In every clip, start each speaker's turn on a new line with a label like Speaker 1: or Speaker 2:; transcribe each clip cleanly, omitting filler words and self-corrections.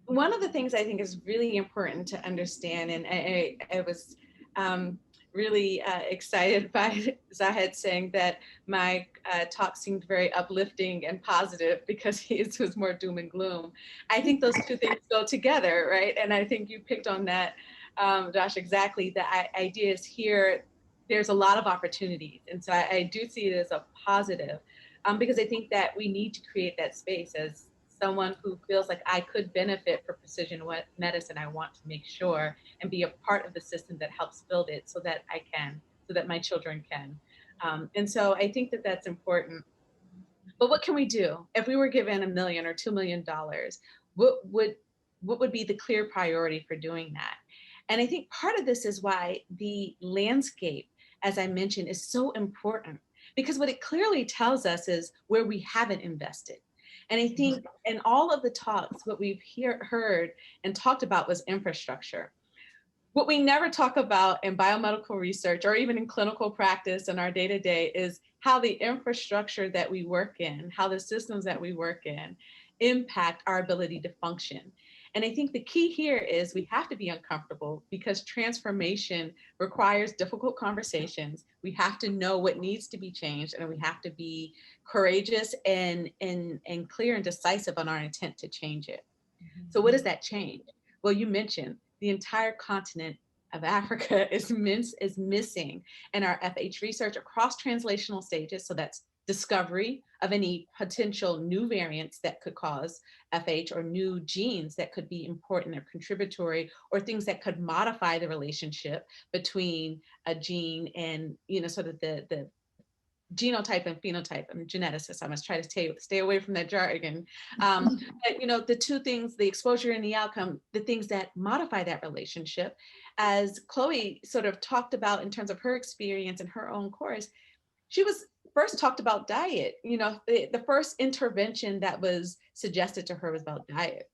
Speaker 1: one of the things I think is really important to understand, and I was really excited by Zahid saying that my talk seemed very uplifting and positive because his was more doom and gloom. I think those two things go together, right? And I think you picked on that, Josh, exactly. The idea is here, there's a lot of opportunities. And so I do see it as a positive, because I think that we need to create that space as someone who feels like I could benefit from precision medicine. I want to make sure and be a part of the system that helps build it so that I can, so that my children can. And so I think that that's important. But what can we do if we were given $1 million or $2 million? What would be the clear priority for doing that? And I think part of this is why the landscape, as I mentioned, is so important, because what it clearly tells us is where we haven't invested. And I think in all of the talks, what we've heard and talked about was infrastructure. What we never talk about in biomedical research or even in clinical practice in our day to day is how the infrastructure that we work in, how the systems that we work in impact our ability to function. And I think the key here is we have to be uncomfortable because transformation requires difficult conversations. We have to know what needs to be changed, and we have to be courageous and clear and decisive on our intent to change it. So what does that change? Well, you mentioned the entire continent of Africa is missing in our FH research across translational stages. So that's discovery of any potential new variants that could cause FH, or new genes that could be important or contributory, or things that could modify the relationship between a gene and, sort of the genotype and phenotype. I'm a geneticist. I must try to stay away from that jargon. But, the two things, the exposure and the outcome, the things that modify that relationship, as Chloe sort of talked about in terms of her experience in her own course, she was first talked about diet. The first intervention that was suggested to her was about diet.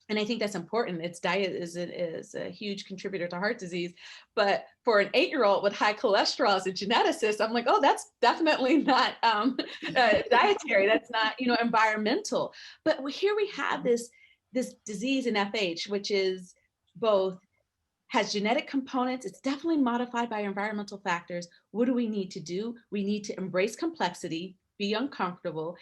Speaker 1: And I think that's important. Its diet is a huge contributor to heart disease. But for an 8-year-old with high cholesterol as a geneticist, I'm like, oh, that's definitely not dietary. That's not, environmental. But here we have this disease in FH, which is both has genetic components. It's definitely modified by environmental factors. What do we need to do? We need to embrace complexity, be uncomfortable,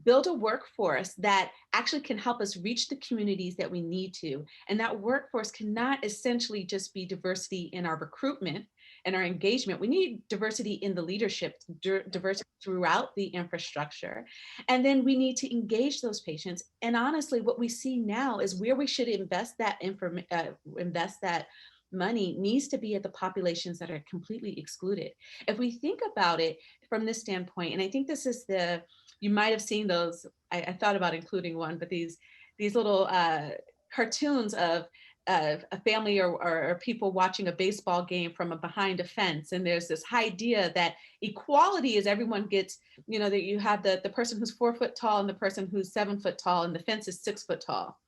Speaker 1: build a workforce that actually can help us reach the communities that we need to. And that workforce cannot essentially just be diversity in our recruitment and our engagement. We need diversity in the leadership, diversity throughout the infrastructure. And then we need to engage those patients. And honestly, what we see now is where we should invest that money needs to be at the populations that are completely excluded. If we think about it from this standpoint, and I think this is you might have seen those. I thought about including one, but these little cartoons of a family or people watching a baseball game from behind a fence, and there's this idea that equality is everyone gets, that you have the person who's 4 foot tall and the person who's 7 foot tall, and the fence is 6 foot tall.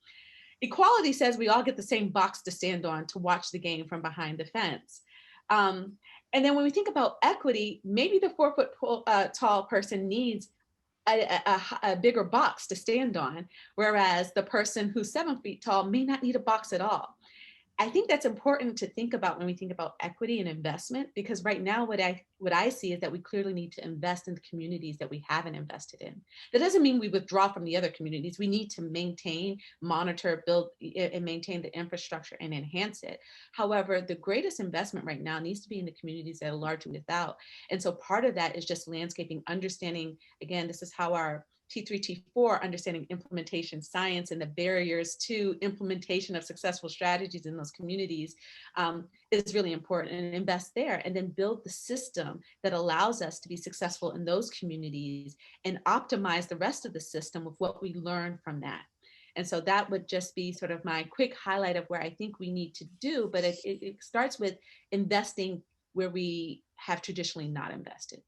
Speaker 1: Equality says we all get the same box to stand on to watch the game from behind the fence. And then when we think about equity, maybe the 4 foot tall person needs a bigger box to stand on, whereas the person who's 7 feet tall may not need a box at all. I think that's important to think about when we think about equity and investment, because right now what I see is that we clearly need to invest in the communities that we haven't invested in. That doesn't mean we withdraw from the other communities. We need to maintain, monitor, build, and maintain the infrastructure and enhance it. However, the greatest investment right now needs to be in the communities that are largely without. And so part of that is just landscaping, understanding, again, this is how our T3, T4, understanding implementation science and the barriers to implementation of successful strategies in those communities is really important, and invest there, and then build the system that allows us to be successful in those communities and optimize the rest of the system with what we learn from that. And so that would just be sort of my quick highlight of where I think we need to do, but it starts with investing where we have traditionally not invested.